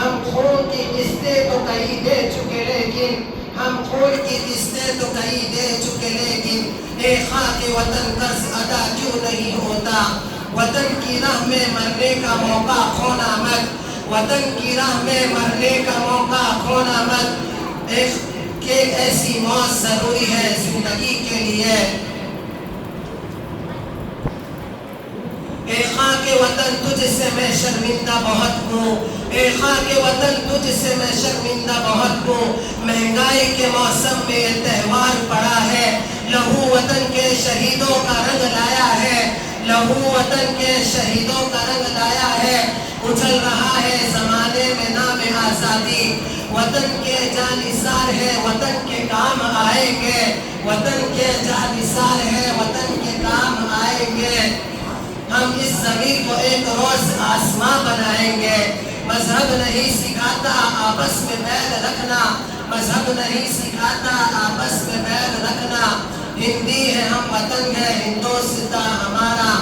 ہم خون کی قسطیں تو کئی دے چکے لیکن ہم خون کی قسطیں تو کئی دے چکے لیکن اے خاک وطن قرض ادا کیوں نہیں ہوتا؟ وطن کی راہ میں مرنے کا موقع کھونا مت، وطن کی راہ میں مرنے کا موقع کھونا مت، کہ ایسی موت ضروری ہے زندگی کے لیے۔ اے خاک وطن تجھ سے میں شرمندہ بہت ہوں، اے خاک وطن تجھ سے میں شرمندہ بہت ہوں، مہنگائی کے موسم میں یہ تہوار پڑا ہے، لہو وطن کے شہیدوں کا رنگ لایا ہے، لہو وطن کے شہیدوں کا رنگ لایا ہے، اچھل رہا ہے زمانے میں نام آزادی، وطن کے جانثار ہے وطن کے کام آئیں گے، وطن کے جانثار ہے وطن کے کام آئیں گے، ہم اس زمین کو ایک روز آسماں بنائیں گے۔ مذہب نہیں سکھاتا آپس میں بیل رکھنا، مذہب نہیں سکھاتا آپس میں بیل رکھنا، ہندی ہے ہم وطن ہے ہندوستان ہمارا،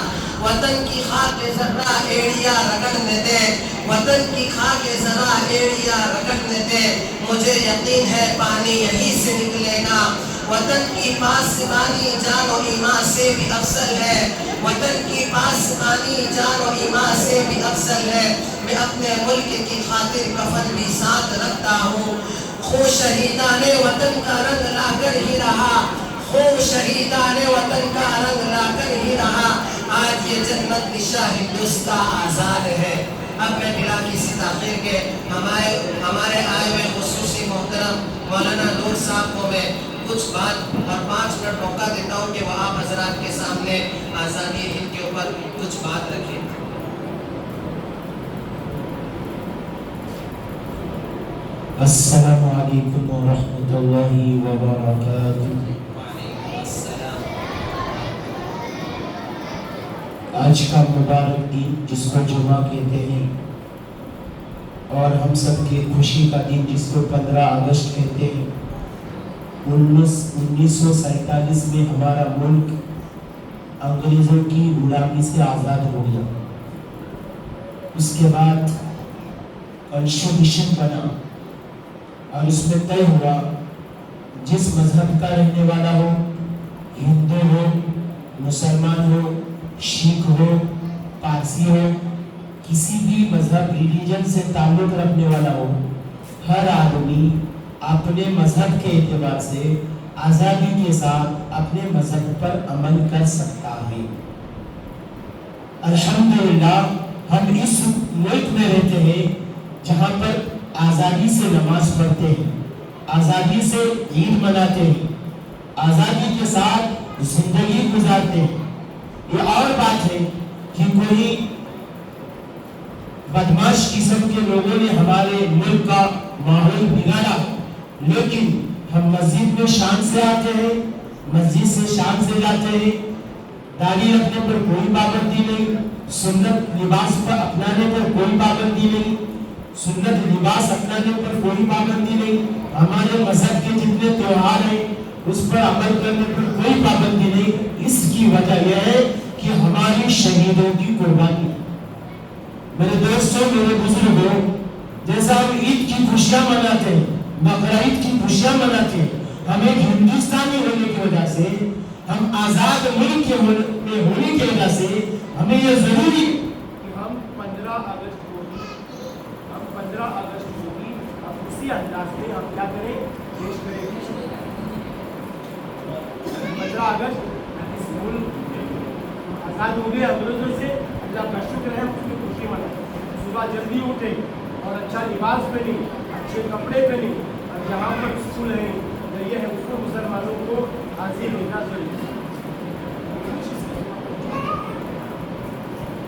وطن کی خاک ذرہ ایڑیا رگڑنے دے، وطن کی خاک ذرہ ایڑیا رگڑنے دے، مجھے یقین ہے پانی یہیں سے نکلے گا، وطن کی پاسبانی جان و ایمان سے بھی افضل ہے، وطن کی پاسبانی جان و ایمان سے بھی افضل ہے، میں اپنے ملک کی خاطر کفن بھی ساتھ رکھتا ہوں، خون شہیدان وطن کا رنگ لا کر ہی رہا، خون شہیدان وطن کا رنگ لا کر ہی رہا، آج یہ جنت نشاں ہندوستان آزاد ہے۔ اب میں بلا کسی تاخیر کے ہمارے آئے ہوئے خصوصی محترم مولانا نور صاحب کو میں کچھ بات اور 5 منٹ موقع دیتا ہوں کہ وہ آپ حضرات کے سامنے آزادی ہند کے اوپر کچھ بات رکھیں۔ السلام علیکم ورحمۃ اللہ وبرکاتہ۔ آج کا مبارک دن جس کو جمعہ کہتے ہیں اور ہم سب کی خوشی کا دن جس کو 15 اگست کہتے ہیں، 1947 میں ہمارا ملک انگریزوں کی غلامی سے آزاد ہو گیا۔ اس کے بعد کانسٹیٹیوشن بنا اور اس میں طے ہوا जिस मजहब का रहने वाला हो, हिंदू हो, मुसलमान हो, सिख हो, पारसी हो, किसी भी मजहब रिलीजन से ताल्लुक रखने वाला हो, हर आदमी अपने मजहब के एतबार से आज़ादी के साथ अपने मजहब पर अमल कर सकता है। अल्हम्दुलिल्लाह हम इस मुल्क में रहते हैं जहाँ पर आज़ादी से नमाज पढ़ते हैं, आज़ादी से ईद मनाते हैं, आज़ादी के साथ जिंदगी गुजारते हैं। ये और बात है कि कोई बदमाश किस्म के लोगों ने हमारे मुल्क का माहौल बिगाड़ा, लेकिन हम मस्जिद में शान से आते हैं, मस्जिद से शान से जाते हैं, दाढ़ी रखने पर कोई पाबंदी नहीं, सुन्नत लिबास पर अपनाने पर कोई पाबंदी नहीं, सुन्नत लिबास अपनाने पर कोई पाबंदी नहीं, हमारे मजहब के जितने त्योहार हैं उस पर अमल करने पर कोई पाबंदी नहीं। इसकी वजह यह है कि हमारी शहीदों की कुर्बानी। मेरे दोस्तों, मेरे बुजुर्गों, जैसा हम ईद की खुशियां मनाते हैं, बकरा ईद की खुशियां मनाते हैं, हम एक हिंदुस्तानी होने की वजह से, हम आजाद मुल्क में होने की वजह से हमें यह जरूरी कि हम 15 अगस्त को भी हम उसी अंदाज में हम क्या करें, पेश करें। 15 अगस्त इस मुल्क आजाद हो गए अंग्रेजों से, अल्लाह का शुक्र है, उसकी खुशी मनाएं। सुबह जल्दी उठे और अच्छा लिबास पहने, अच्छे कपड़े पहने, और जहाँ पर स्कूल है ये है उसको मुसलमानों को हाजिर होना जरूरी।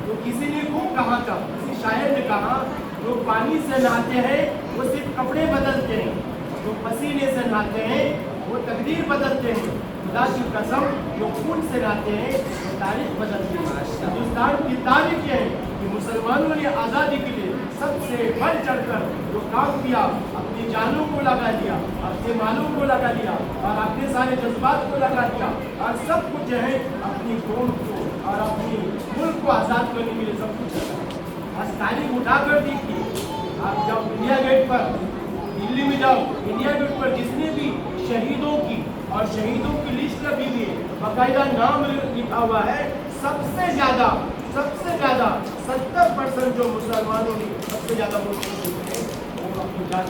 तो किसी ने खूब कहा था, किसी शायर ने कहा, जो पानी से नहाते हैं वो सिर्फ कपड़े बदलते हैं, जो पसीने से नहाते हैं वो तकदीर बदलते हैं। खुदा की कसम, जो खून से नहाते हैं वो तारीख बदलते हैं। हिंदुस्तान की तारीख है कि मुसलमानों ने आज़ादी के लिए सबसे बढ़ चढ़कर जो काम किया, अपनी जानों को लगा दिया, अपने मालों को लगा दिया और अपने सारे जज्बात को लगा दिया, और सब कुछ जो है अपनी कौम को और अपनी मुल्क को आज़ाद करने के लिए सब कुछ लगा। आज तारीख उठाकर देखिए, आप जब इंडिया गेट पर दिल्ली में जाओ, इंडिया गेट पर जितने भी शहीदों की और शहीदों की लिस्ट लगी हुई है, बाकायदा नाम लिखा हुआ है, सबसे ज्यादा 70% जो मुसलमानों ने सबसे ज्यादा वो अपनी जान